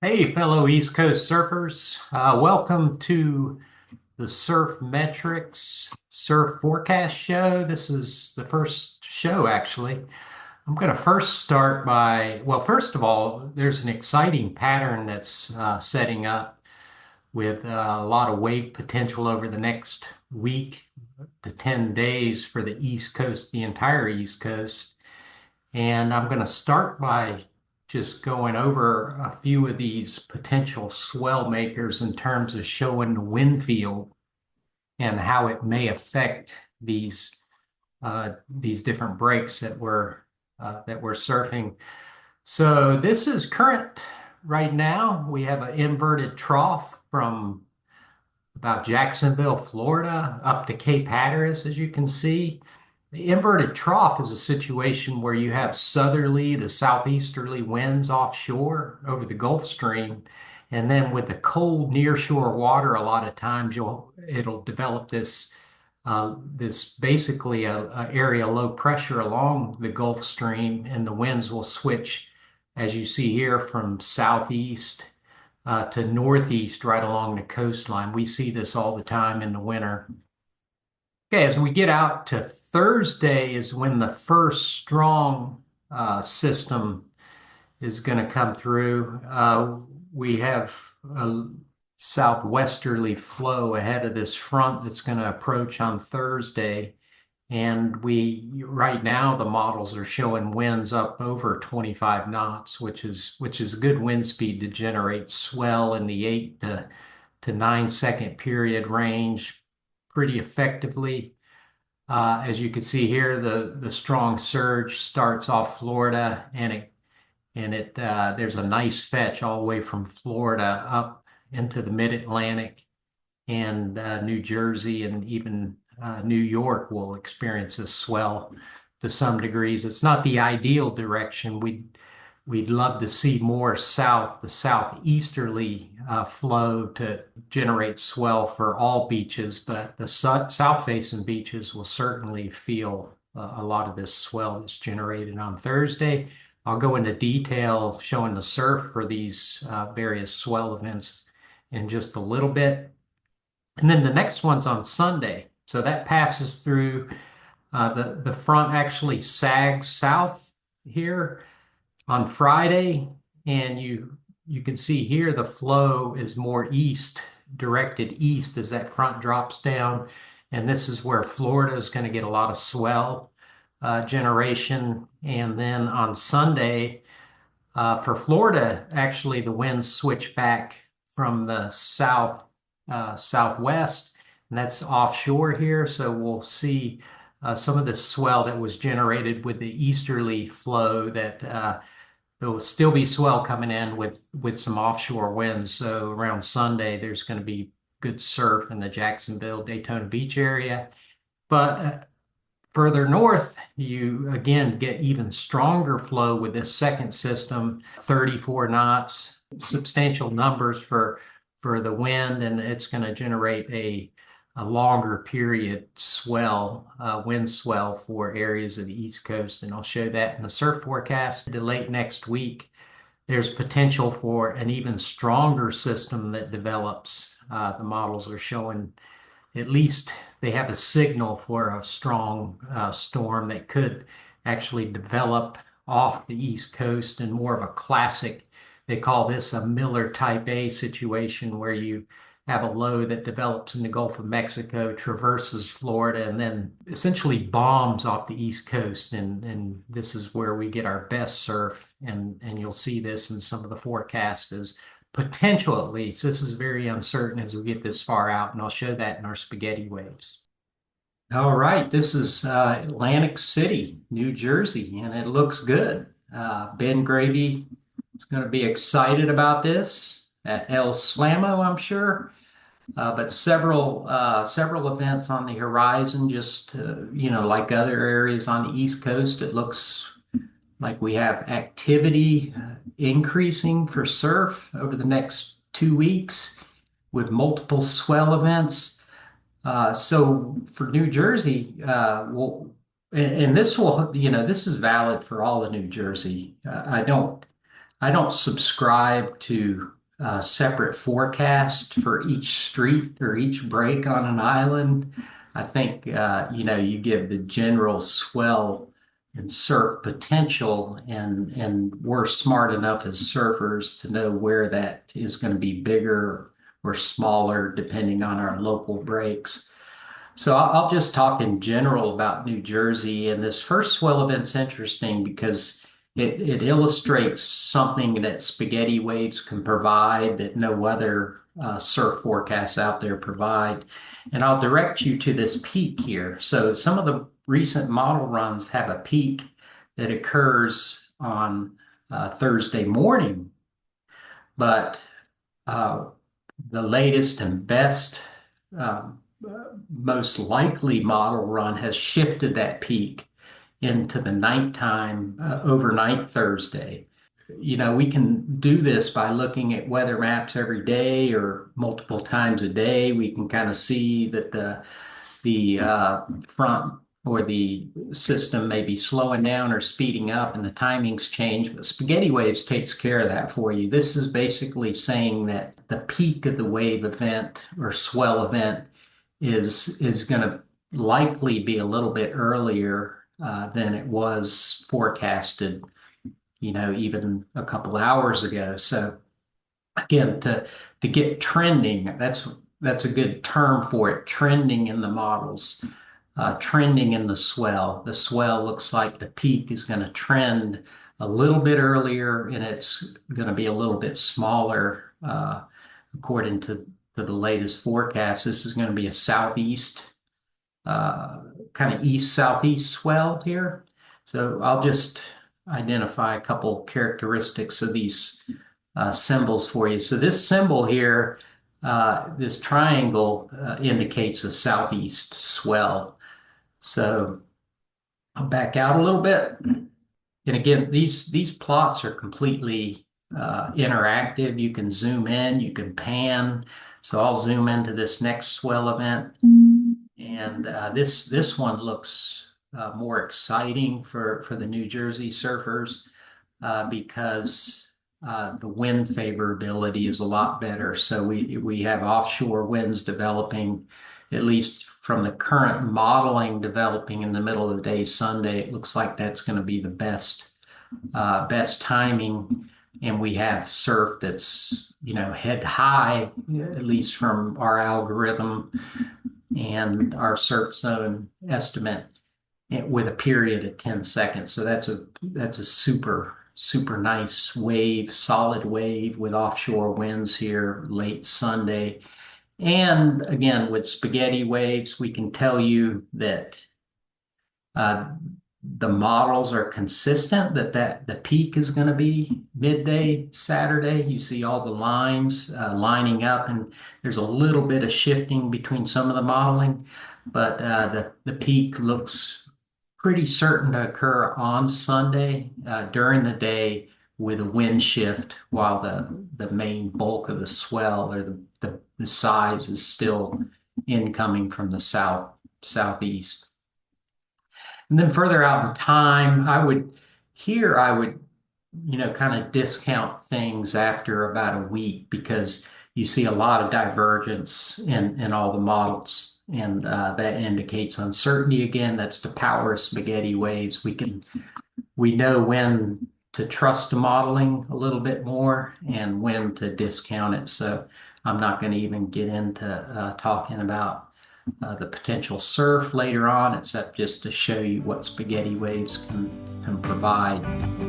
Hey, fellow East Coast surfers. Welcome to the Surf Metrics Surf Forecast Show. This is the first show, actually. I'm going to first start by, well, first of all, there's an exciting pattern that's setting up with a lot of wave potential over the next week to 10 days for the East Coast, the entire East Coast. And I'm going to start by just going over a few of these potential swell makers in terms of showing the wind field and how it may affect these different breaks that we're surfing. So this is current right now. We have an inverted trough from about Jacksonville, Florida, up to Cape Hatteras, as you can see. The inverted trough is a situation where you have southerly to southeasterly winds offshore over the Gulf Stream. And then with the cold nearshore water, a lot of times it'll develop this basically a area low pressure along the Gulf Stream, and the winds will switch, as you see here, from southeast to northeast right along the coastline. We see this all the time in the winter. Okay, as we get out to Thursday is when the first strong system is going to come through. We have a southwesterly flow ahead of this front that's going to approach on Thursday. And right now, the models are showing winds up over 25 knots, which is a good wind speed to generate swell in the 8 to 9 second period range pretty effectively. As you can see here, the strong surge starts off Florida, and there's a nice fetch all the way from Florida up into the mid-Atlantic, and New Jersey and even New York will experience this swell to some degrees. It's not the ideal direction. We'd love to see more south, the southeasterly flow to generate swell for all beaches, but the south-facing beaches will certainly feel a lot of this swell that's generated on Thursday. I'll go into detail showing the surf for these various swell events in just a little bit. And then the next one's on Sunday. So that passes through the front actually sags south here on Friday, and you can see here the flow is more east, directed east as that front drops down. And this is where Florida is going to get a lot of swell generation. And then on Sunday, for Florida, actually the winds switch back from the southwest, and that's offshore here. So we'll see some of the swell that was generated with the easterly flow that there will still be swell coming in with some offshore winds. So around Sunday, there's going to be good surf in the Jacksonville, Daytona Beach area. But further north, you again get even stronger flow with this second system, 34 knots, substantial numbers for the wind, and it's going to generate a longer period swell, wind swell for areas of the East Coast. And I'll show that in the surf forecast. The late next week, there's potential for an even stronger system that develops. The models are showing at least they have a signal for a strong storm that could actually develop off the East Coast, and more of a classic. They call this a Miller type A situation where you have a low that develops in the Gulf of Mexico, traverses Florida, and then essentially bombs off the East Coast. And this is where we get our best surf. And you'll see this in some of the forecasts as potential, at least. This is very uncertain as we get this far out, and I'll show that in our spaghetti waves. All right, this is Atlantic City, New Jersey, and it looks good. Ben Gravy is going to be excited about this at El Slamo, I'm sure. But several events on the horizon, just like other areas on the East Coast. It looks like we have activity increasing for surf over the next 2 weeks with multiple swell events. So for New Jersey, and this will, this is valid for all of New Jersey. I don't I don't subscribe to separate forecast for each street or each break on an island. I think you give the general swell and surf potential, and we're smart enough as surfers to know where that is going to be bigger or smaller depending on our local breaks. So I'll just talk in general about New Jersey. And this first swell event's interesting because it illustrates something that spaghetti waves can provide that no other surf forecasts out there provide. And I'll direct you to this peak here. So some of the recent model runs have a peak that occurs on Thursday morning, but uh, the latest and best, most likely model run has shifted that peak into the nighttime, overnight Thursday. We can do this by looking at weather maps every day or multiple times a day. We can kind of see that the front or the system may be slowing down or speeding up and the timings change, but spaghetti waves takes care of that for you. This is basically saying that the peak of the wave event or swell event is going to likely be a little bit earlier than it was forecasted, even a couple hours ago. So again, to get trending, that's a good term for it, trending in the models, trending in the swell. The swell looks like the peak is going to trend a little bit earlier and it's going to be a little bit smaller according to the latest forecast. This is going to be a southeast, kind of east southeast swell here. So I'll just identify a couple characteristics of these symbols for you. So this symbol here, this triangle indicates a southeast swell. So I'll back out a little bit. And again, these plots are completely interactive. You can zoom in, you can pan. So I'll zoom into this next swell event. And this one looks more exciting for the New Jersey surfers because the wind favorability is a lot better. So we have offshore winds developing, at least from the current modeling developing in the middle of the day Sunday. It looks like that's going to be the best timing. And we have surf that's head high, at least from our algorithm and our surf zone estimate, with a period of 10 seconds. So that's a super nice wave, solid wave with offshore winds here late Sunday. And again, with spaghetti waves, we can tell you that uh, the models are consistent that the peak is going to be midday Saturday. You see all the lines lining up, and there's a little bit of shifting between some of the modeling, but the peak looks pretty certain to occur on Sunday during the day with a wind shift, while the main bulk of the swell or the size is still incoming from the southeast. And then further out in time, I would, kind of discount things after about a week because you see a lot of divergence in all the models. And that indicates uncertainty again. That's the power of spaghetti waves. We know when to trust the modeling a little bit more and when to discount it. So I'm not going to even get into talking about the potential surf later on, except just to show you what spaghetti waves can provide.